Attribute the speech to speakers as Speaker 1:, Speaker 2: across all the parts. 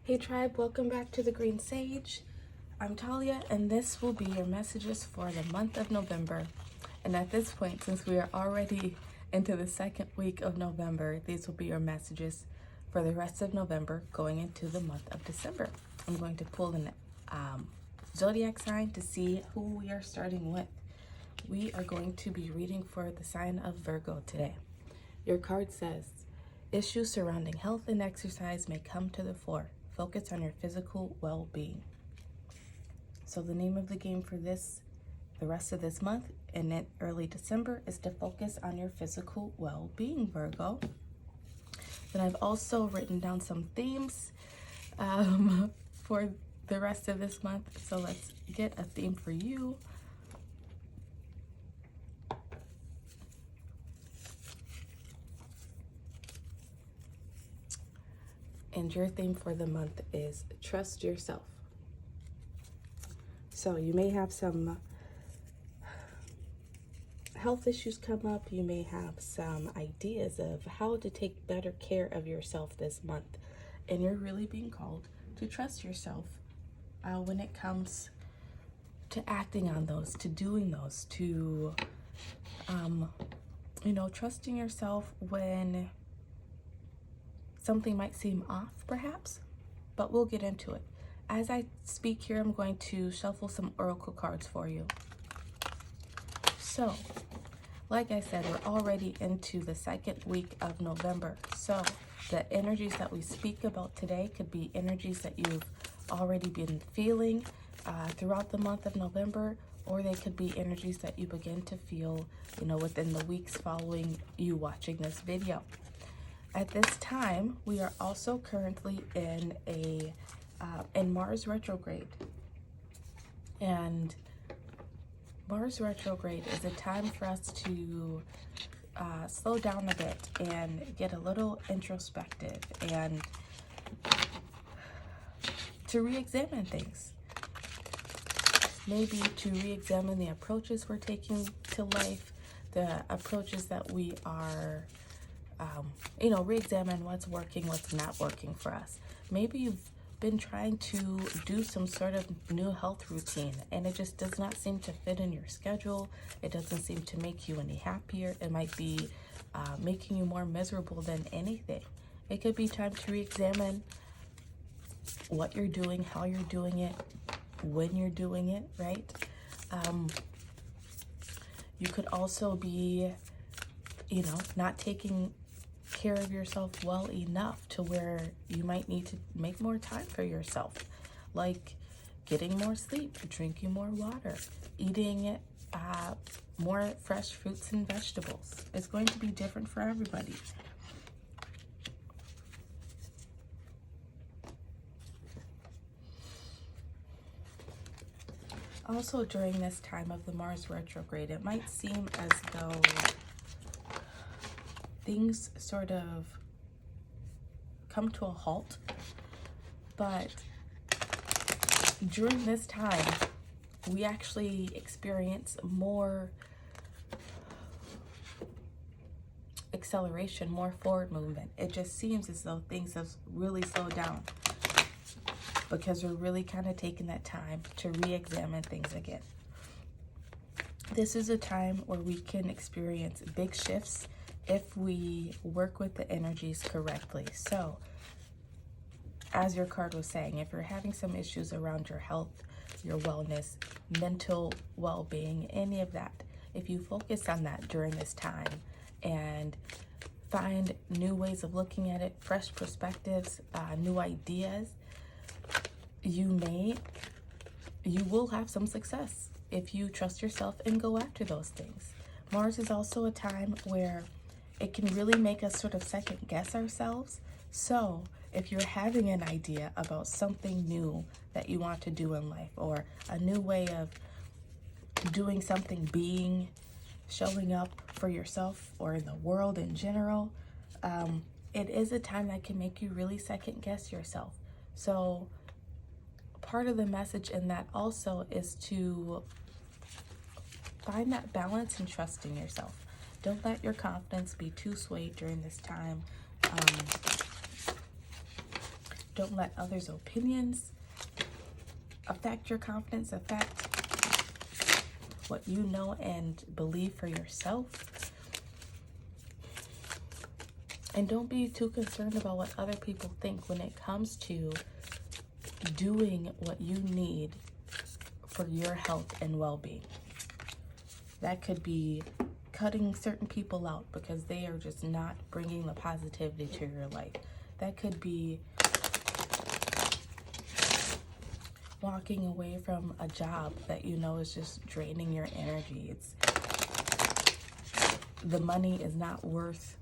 Speaker 1: Hey tribe, welcome back to the Green Sage. I'm Talia, and this will be your messages for the month of November. And at this point, since we are already into the second week of November, these will be your messages for the rest of November going into the month of December. I'm going to pull an zodiac sign to see who we are starting with. We are going to be reading for the sign of Virgo today. Your card says, issues surrounding health and exercise may come to the fore. Focus on your physical well-being. So the name of the game for the rest of this month and in early December is to focus on your physical well-being, Virgo. Then I've also written down some themes for the rest of this month. So let's get a theme for you. And your theme for the month is trust yourself. So you may have some health issues come up. You may have some ideas of how to take better care of yourself this month. And you're really being called to trust yourself when it comes to acting on those, to doing those, to, trusting yourself when something might seem off, perhaps, but we'll get into it. As I speak here, I'm going to shuffle some oracle cards for you. So, like I said, we're already into the second week of November. So, the energies that we speak about today could be energies that you've already been feeling throughout the month of November, or they could be energies that you begin to feel, within the weeks following you watching this video. At this time, we are also currently in Mars retrograde. And Mars retrograde is a time for us to slow down a bit and get a little introspective and to re-examine things. Maybe to re-examine the approaches we're taking to life, the approaches that we are re-examine what's working, what's not working for us. Maybe you've been trying to do some sort of new health routine and it just does not seem to fit in your schedule. It doesn't seem to make you any happier. It might be making you more miserable than anything. It could be time to re-examine what you're doing, how you're doing it, when you're doing it, right? You could also be, not taking care of yourself well enough to where you might need to make more time for yourself, like getting more sleep, drinking more water, eating more fresh fruits and vegetables. It's going to be different for everybody. Also, during this time of the Mars retrograde, it might seem as though things sort of come to a halt, but during this time, we actually experience more acceleration, more forward movement. It just seems as though things have really slowed down because we're really kind of taking that time to re-examine things again. This is a time where we can experience big shifts if we work with the energies correctly. So, as your card was saying, if you're having some issues around your health, your wellness, mental well-being, any of that, if you focus on that during this time and find new ways of looking at it, fresh perspectives, new ideas, you will have some success if you trust yourself and go after those things. Mars is also a time where it can really make us sort of second guess ourselves. So if you're having an idea about something new that you want to do in life, or a new way of doing something, showing up for yourself or in the world in general, it is a time that can make you really second guess yourself. So part of the message in that also is to find that balance and trusting yourself. Don't let your confidence be too swayed during this time. Don't let others' opinions affect your confidence, affect what you know and believe for yourself. And don't be too concerned about what other people think when it comes to doing what you need for your health and well-being. That could be cutting certain people out because they are just not bringing the positivity to your life. That could be walking away from a job that you know is just draining your energy. The money is not worth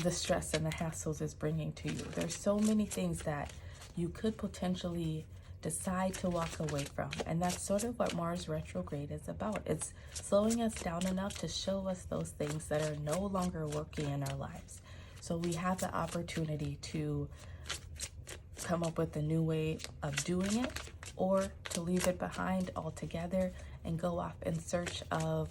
Speaker 1: the stress and the hassles it's bringing to you. There's so many things that you could potentially decide to walk away from. And that's sort of what Mars retrograde is about. It's slowing us down enough to show us those things that are no longer working in our lives. So we have the opportunity to come up with a new way of doing it, or to leave it behind altogether and go off in search of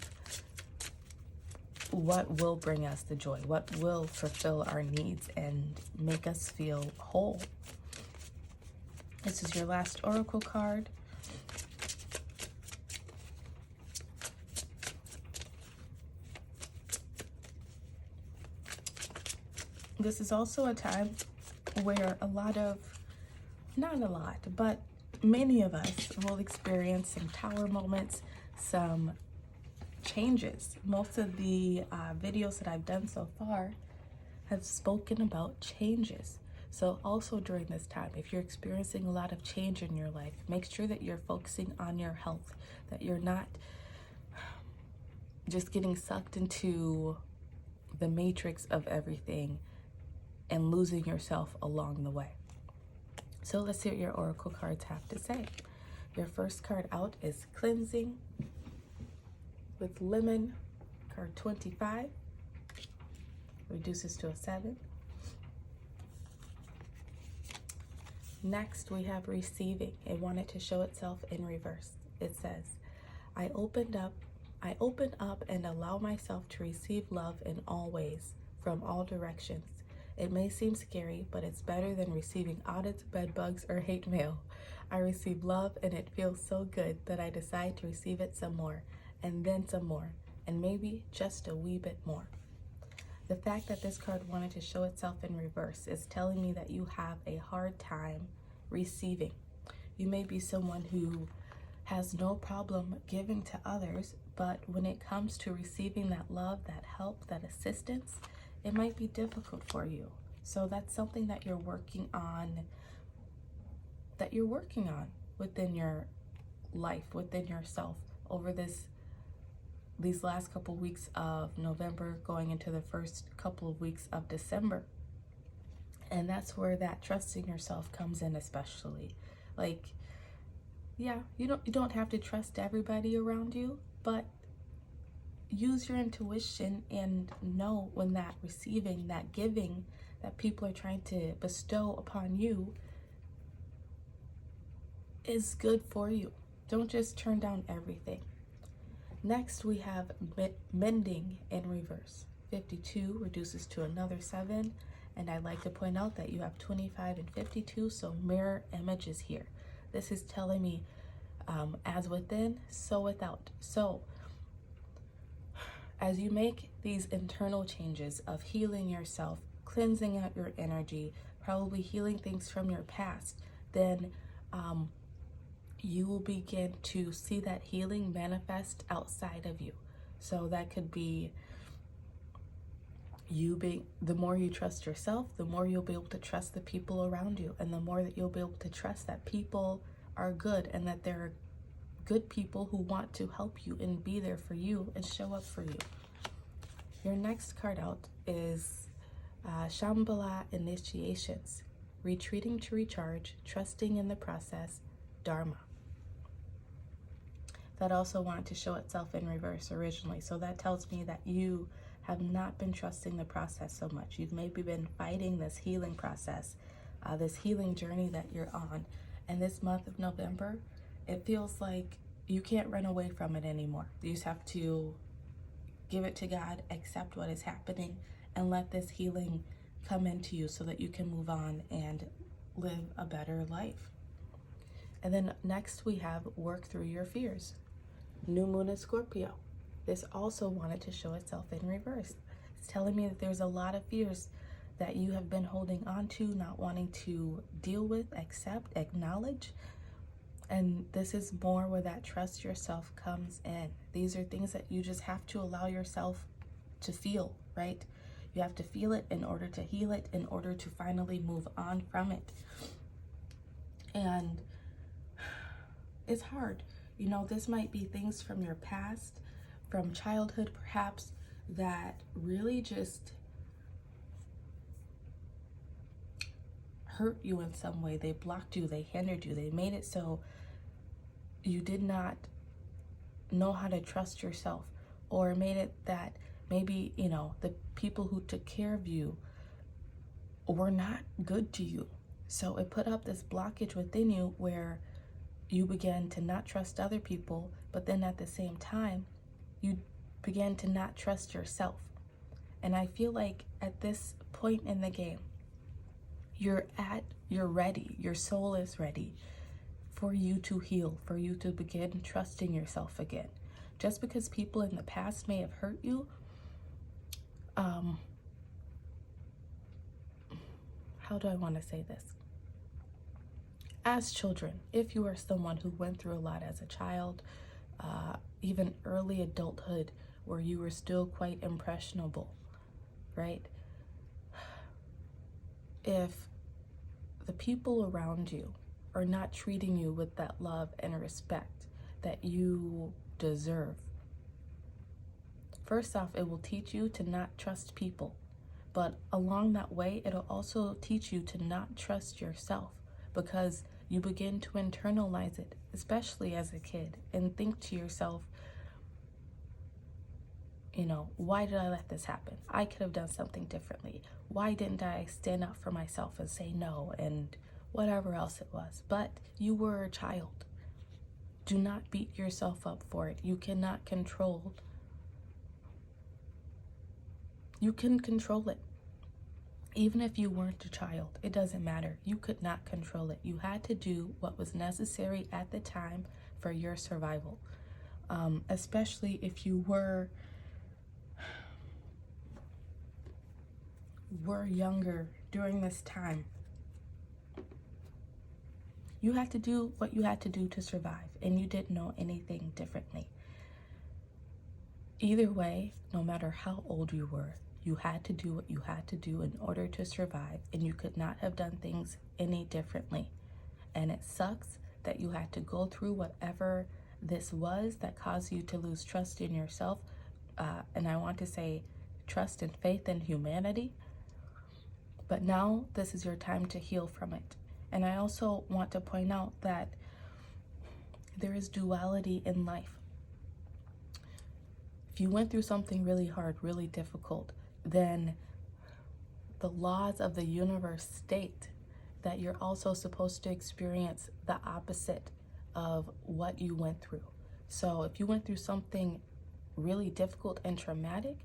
Speaker 1: what will bring us the joy, what will fulfill our needs and make us feel whole. This is your last oracle card. This is also a time where not a lot, but many of us will experience some tower moments, some changes. Most of the videos that I've done so far have spoken about changes. So also during this time, if you're experiencing a lot of change in your life, make sure that you're focusing on your health, that you're not just getting sucked into the matrix of everything and losing yourself along the way. So let's see what your oracle cards have to say. Your first card out is Cleansing with Lemon, card 25. Reduces to a 7. Next, we have Receiving. It wanted to show itself in reverse. It says, I open up and allow myself to receive love in all ways, from all directions. It may seem scary, but it's better than receiving audits, bed bugs, or hate mail. I receive love and it feels so good that I decide to receive it some more, and then some more, and maybe just a wee bit more. The fact that this card wanted to show itself in reverse is telling me that you have a hard time receiving. You may be someone who has no problem giving to others, but when it comes to receiving that love, that help, that assistance, it might be difficult for you. So that's something that you're working on, within your life, within yourself over these last couple weeks of November, going into the first couple of weeks of December. And that's where that trusting yourself comes in, especially. Like, yeah, you don't have to trust everybody around you, but use your intuition and know when that receiving, that giving that people are trying to bestow upon you is good for you. Don't just turn down everything. Next, we have Mending in reverse. 52 reduces to another 7. And I'd like to point out that you have 25 and 52, so mirror images here. This is telling me as within, so without. So as you make these internal changes of healing yourself, cleansing out your energy, probably healing things from your past, then you will begin to see that healing manifest outside of you. So that could be the more you trust yourself, the more you'll be able to trust the people around you, and the more that you'll be able to trust that people are good and that there are good people who want to help you and be there for you and show up for you. Your next card out is Shambhala Initiations, Retreating to Recharge, Trusting in the Process, Dharma. That also wanted to show itself in reverse originally. So that tells me that you have not been trusting the process so much. You've maybe been fighting this healing process, this healing journey that you're on. And this month of November, it feels like you can't run away from it anymore. You just have to give it to God, accept what is happening, and let this healing come into you so that you can move on and live a better life. And then next we have work through your fears. New moon in Scorpio. This also wanted to show itself in reverse. It's telling me that there's a lot of fears that you have been holding on to, not wanting to deal with, accept, acknowledge. And this is more where that trust yourself comes in. These are things that you just have to allow yourself to feel, right? You have to feel it in order to heal it, in order to finally move on from it. And it's hard. You know, this might be things from your past, from childhood perhaps, that really just hurt you in some way. They blocked you, they hindered you, they made it so you did not know how to trust yourself, or made it that maybe, you know, the people who took care of you were not good to you. So it put up this blockage within you where you began to not trust other people, but then at the same time, you began to not trust yourself. And I feel like at this point in the game, you're ready, your soul is ready for you to heal, for you to begin trusting yourself again. Just because people in the past may have hurt you, how do I want to say this? As children, if you are someone who went through a lot as a child, even early adulthood where you were still quite impressionable, right? If the people around you are not treating you with that love and respect that you deserve, first off, it will teach you to not trust people. But along that way, it'll also teach you to not trust yourself, because you begin to internalize it, especially as a kid, and think to yourself, you know, why did I let this happen? I could have done something differently. Why didn't I stand up for myself and say no, and whatever else it was? But you were a child. Do not beat yourself up for it. You cannot control. You can control it. Even if you weren't a child, it doesn't matter. You could not control it. You had to do what was necessary at the time for your survival. Especially if you were younger during this time. You had to do what you had to do to survive, and you didn't know anything differently. Either way, no matter how old you were, you had to do what you had to do in order to survive, and you could not have done things any differently. And it sucks that you had to go through whatever this was that caused you to lose trust in yourself. And I want to say trust and faith in humanity. But now this is your time to heal from it. And I also want to point out that there is duality in life. If you went through something really hard, really difficult, then the laws of the universe state that you're also supposed to experience the opposite of what you went through. So if you went through something really difficult and traumatic,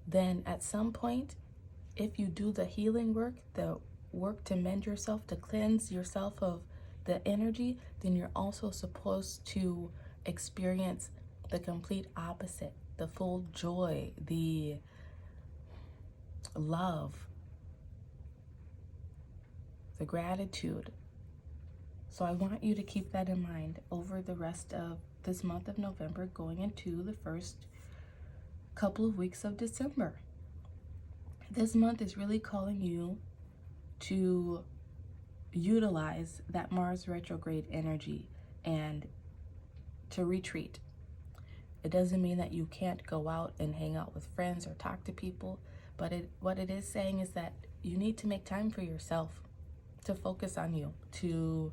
Speaker 1: then at some point, if you do the healing work, the work to mend yourself, to cleanse yourself of the energy, then you're also supposed to experience the complete opposite, the full joy, the love, the gratitude. So I want you to keep that in mind over the rest of this month of November, going into the first couple of weeks of December. This month is really calling you to utilize that Mars retrograde energy and to retreat. It doesn't mean that you can't go out and hang out with friends or talk to people, but what it is saying is that you need to make time for yourself, to focus on you, to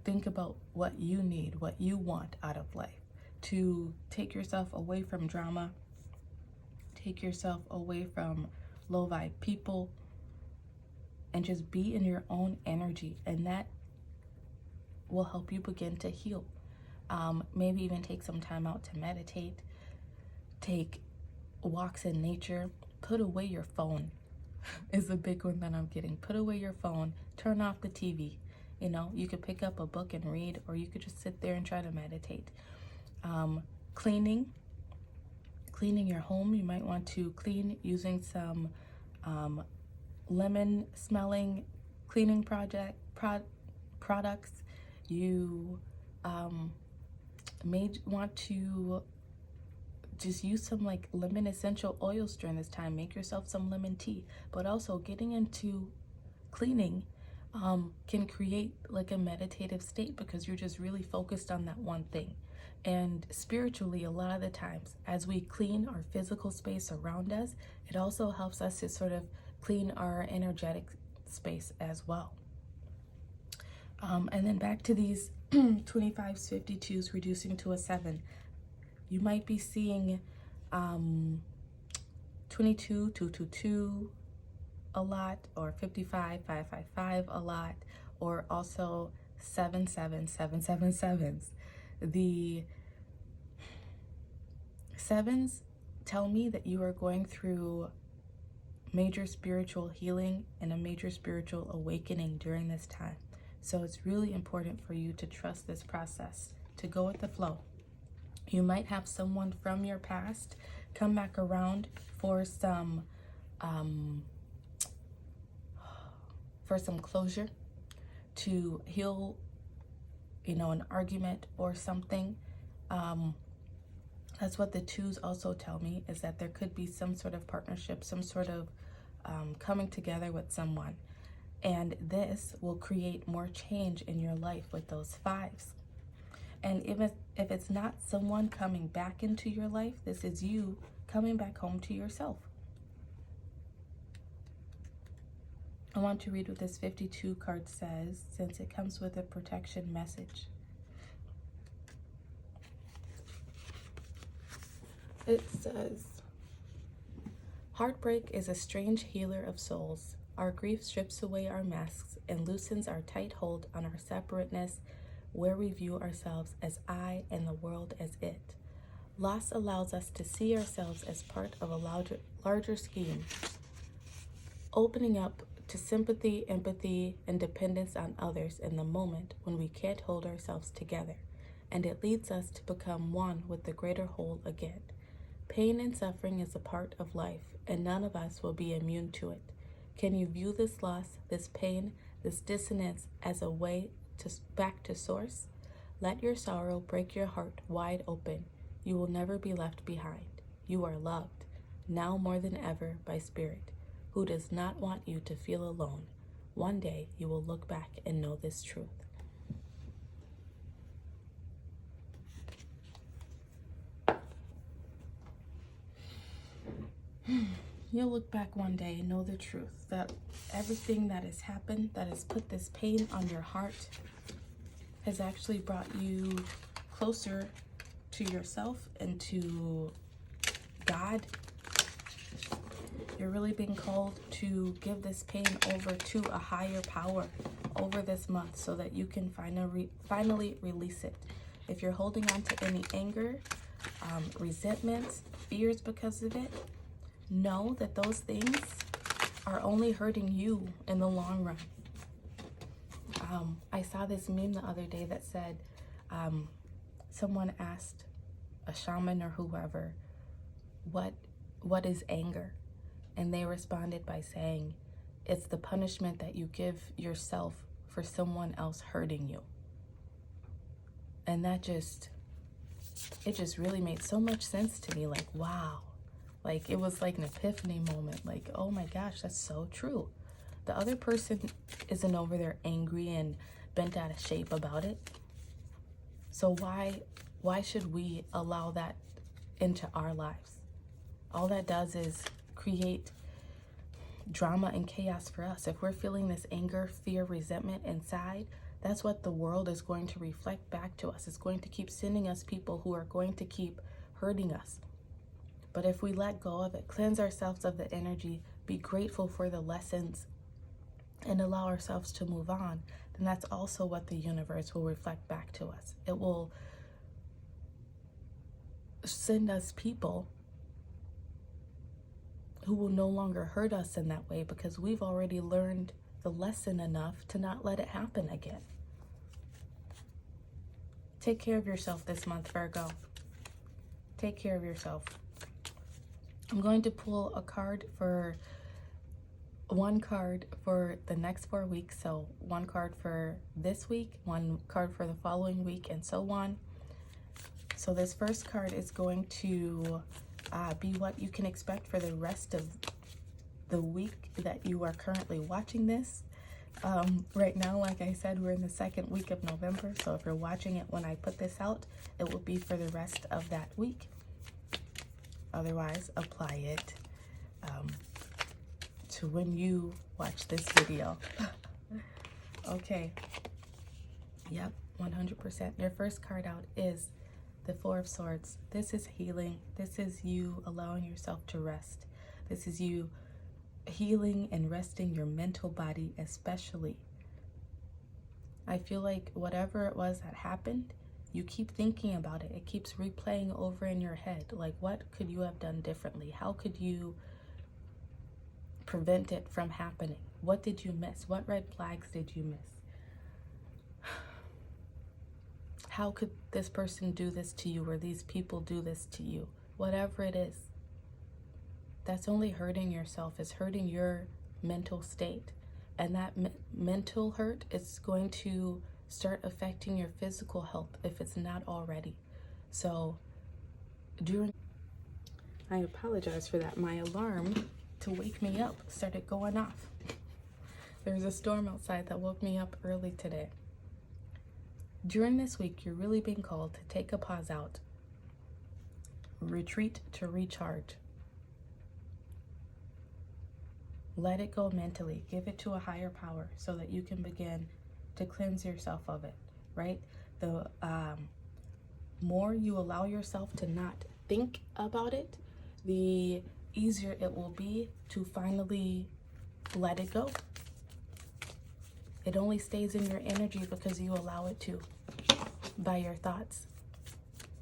Speaker 1: think about what you need, what you want out of life, to take yourself away from drama, take yourself away from low vibe people, and just be in your own energy. And that will help you begin to heal. Maybe even take some time out to meditate, take walks in nature, put away your phone. is a big one that I'm getting. Put away your phone, turn off the TV. You know, you could pick up a book and read, or you could just sit there and try to meditate. Cleaning your home. You might want to clean using some lemon smelling cleaning products. You may want to just use some like lemon essential oils during this time. Make yourself some lemon tea. But also getting into cleaning can create like a meditative state, because you're just really focused on that one thing. And spiritually, a lot of the times, as we clean our physical space around us, it also helps us to sort of clean our energetic space as well. And then back to these 25s, 52s reducing to a 7. You might be seeing 22, 222 a lot, or 55, 555 a lot, or also 77, 777s. The 7s tell me that you are going through major spiritual healing and a major spiritual awakening during this time. So it's really important for you to trust this process, to go with the flow. You might have someone from your past come back around for some closure, to heal, an argument or something. That's what the 2s also tell me, is that there could be some sort of partnership, some sort of coming together with someone. And this will create more change in your life with those 5s. And if it's not someone coming back into your life, this is you coming back home to yourself. I want to read what this 52 card says, since it comes with a protection message. It says, heartbreak is a strange healer of souls. Our grief strips away our masks and loosens our tight hold on our separateness, where we view ourselves as I and the world as it. Loss allows us to see ourselves as part of a larger scheme, opening up to sympathy, empathy, and dependence on others in the moment when we can't hold ourselves together, and it leads us to become one with the greater whole again. Pain and suffering is a part of life, and none of us will be immune to it. Can you view this loss, this pain, this dissonance as a way back to source? Let your sorrow break your heart wide open. You will never be left behind. You are loved, now more than ever, by Spirit, who does not want you to feel alone. One day you will look back and know this truth. You'll look back one day and know the truth, that everything that has happened, that has put this pain on your heart, has actually brought you closer to yourself and to God. You're really being called to give this pain over to a higher power over this month, so that you can finally release it. If you're holding on to any anger, resentments, fears because of it, know that those things are only hurting you in the long run. I saw this meme the other day that said, someone asked a shaman or whoever, what is anger? And they responded by saying, it's the punishment that you give yourself for someone else hurting you. And it just really made so much sense to me. Like, wow. Like, it was like an epiphany moment. Like, oh my gosh, that's so true. The other person isn't over there angry and bent out of shape about it. So why should we allow that into our lives? All that does is create drama and chaos for us. If we're feeling this anger, fear, resentment inside, that's what the world is going to reflect back to us. It's going to keep sending us people who are going to keep hurting us. But if we let go of it, cleanse ourselves of the energy, be grateful for the lessons, and allow ourselves to move on, then that's also what the universe will reflect back to us. It will send us people who will no longer hurt us in that way, because we've already learned the lesson enough to not let it happen again. Take care of yourself this month, Virgo. Take care of yourself. I'm going to pull one card for the next 4 weeks. So one card for this week, one card for the following week, and so on. So this first card is going to be what you can expect for the rest of the week that you are currently watching this. Right now, like I said, we're in the second week of November. So if you're watching it when I put this out, it will be for the rest of that week. Otherwise, apply it to when you watch this video. Okay. Yep, 100%. Your first card out is the Four of Swords. This is healing. This is you allowing yourself to rest. This is you healing and resting your mental body especially. I feel like whatever it was that happened, you keep thinking about it. It keeps replaying over in your head. Like, what could you have done differently? How could you prevent it from happening? What did you miss? What red flags did you miss? How could this person do this to you, or these people do this to you? Whatever it is, that's only hurting yourself. It's hurting your mental state. And that mental hurt is going to start affecting your physical health if it's not already. So I apologize for that. My alarm to wake me up started going off. There's a storm outside that woke me up early today. During this week, you're really being called to take a pause out, retreat to recharge. Let it go mentally. Give it to a higher power so that you can begin to cleanse yourself of it, right? The more you allow yourself to not think about it, the easier it will be to finally let it go. It only stays in your energy because you allow it to, by your thoughts.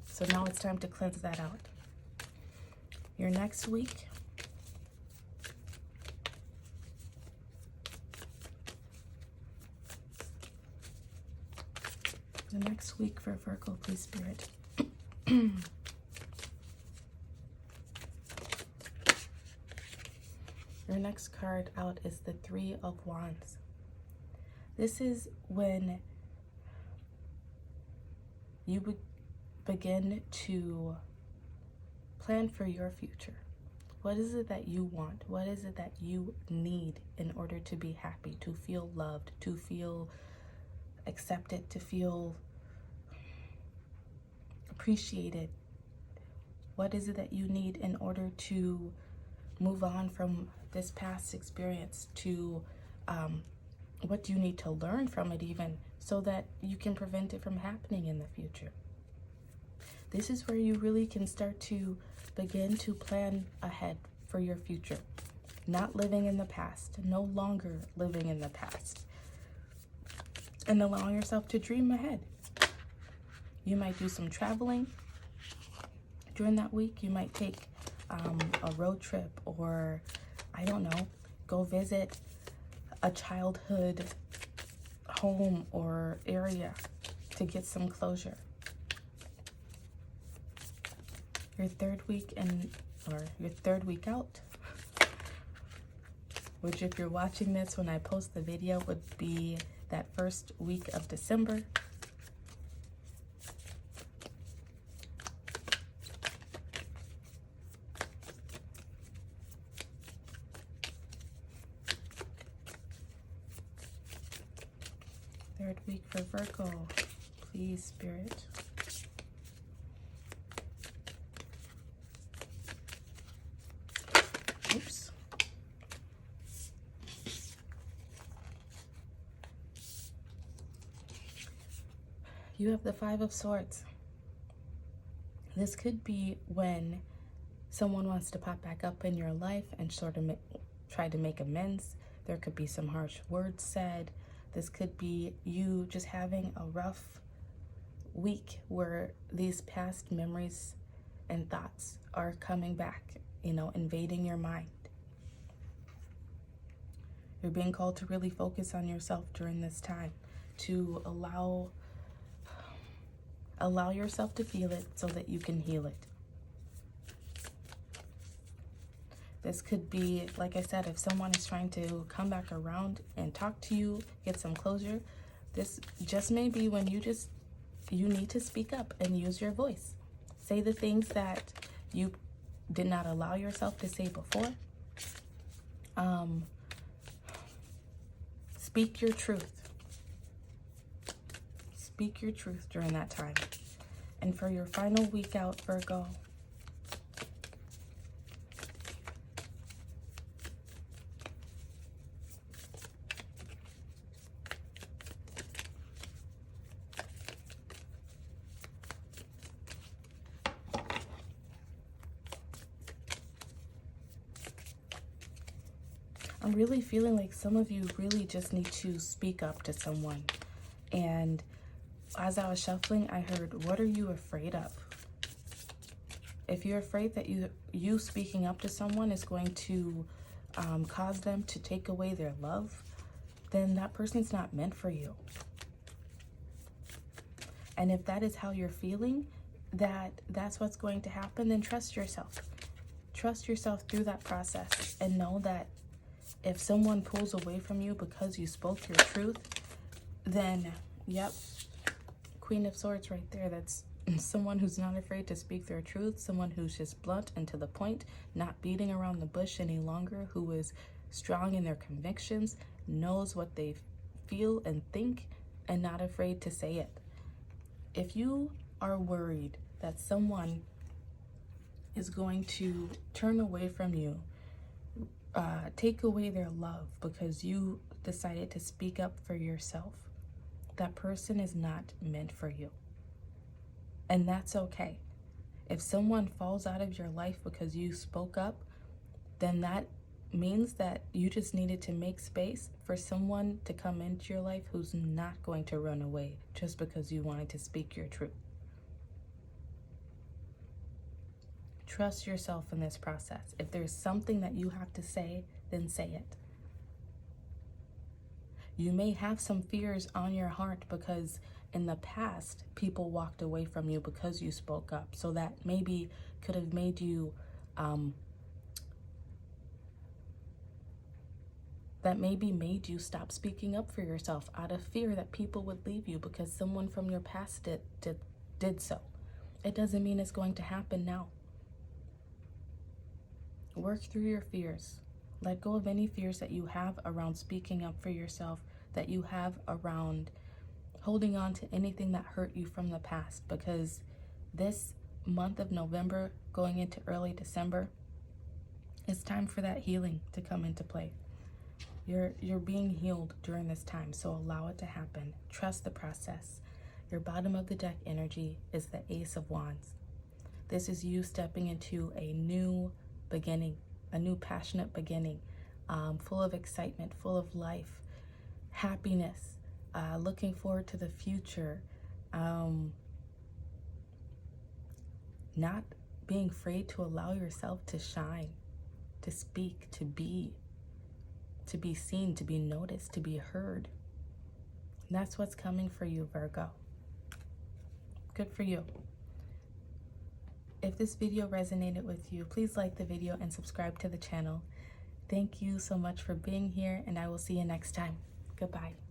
Speaker 1: So now it's time to cleanse that out. Your next week, for Virgo, please, Spirit. Your next card out is the Three of Wands. This is when you begin to plan for your future. What is it that you want? What is it that you need in order to be happy, to feel loved, to feel accepted, to feel appreciated? What is it that you need in order to move on from this past experience to what do you need to learn from it, even so that you can prevent it from happening in the future? This is where you really can start to begin to plan ahead for your future. Not living in the past, no longer living in the past, and allowing yourself to dream ahead. You might do some traveling during that week. You might take a road trip, or I don't know, go visit a childhood home or area to get some closure. Your third week out, which if you're watching this when I post the video would be that first week of December. Third week for Virgo, please, Spirit. Oops. You have the Five of Swords. This could be when someone wants to pop back up in your life and sort of try to make amends. There could be some harsh words said. This could be you just having a rough week where these past memories and thoughts are coming back, invading your mind. You're being called to really focus on yourself during this time, to allow yourself to feel it so that you can heal it. This could be, like I said, if someone is trying to come back around and talk to you, get some closure, this just may be when you need to speak up and use your voice. Say the things that you did not allow yourself to say before. Speak your truth. Speak your truth during that time. And for your final week out, Virgo, I'm really feeling like some of you really just need to speak up to someone. And as I was shuffling, I heard, what are you afraid of? If you're afraid that you speaking up to someone is going to cause them to take away their love, then that person's not meant for you. And if that is how you're feeling, that's what's going to happen, then trust yourself. Trust yourself through that process and know that if someone pulls away from you because you spoke your truth, then, yep, Queen of Swords right there. That's someone who's not afraid to speak their truth, someone who's just blunt and to the point, not beating around the bush any longer, who is strong in their convictions, knows what they feel and think, and not afraid to say it. If you are worried that someone is going to turn away from you, take away their love because you decided to speak up for yourself, that person is not meant for you. And that's okay. If someone falls out of your life because you spoke up, then that means that you just needed to make space for someone to come into your life who's not going to run away just because you wanted to speak your truth. Trust yourself in this process. If there's something that you have to say, then say it. You may have some fears on your heart because in the past, people walked away from you because you spoke up. So that maybe could have made you, stop speaking up for yourself out of fear that people would leave you because someone from your past did so. It doesn't mean it's going to happen now. Work through your fears. Let go of any fears that you have around speaking up for yourself, that you have around holding on to anything that hurt you from the past, because this month of November going into early December, it's time for that healing to come into play. You're being healed during this time, so allow it to happen. Trust the process. Your bottom of the deck energy is the Ace of Wands. This is you stepping into a new beginning, a new passionate beginning, full of excitement, full of life, happiness, looking forward to the future, not being afraid to allow yourself to shine, to speak, to be seen, to be noticed, to be heard. And that's what's coming for you, Virgo. Good for you. If this video resonated with you, please like the video and subscribe to the channel. Thank you so much for being here, and I will see you next time. Goodbye.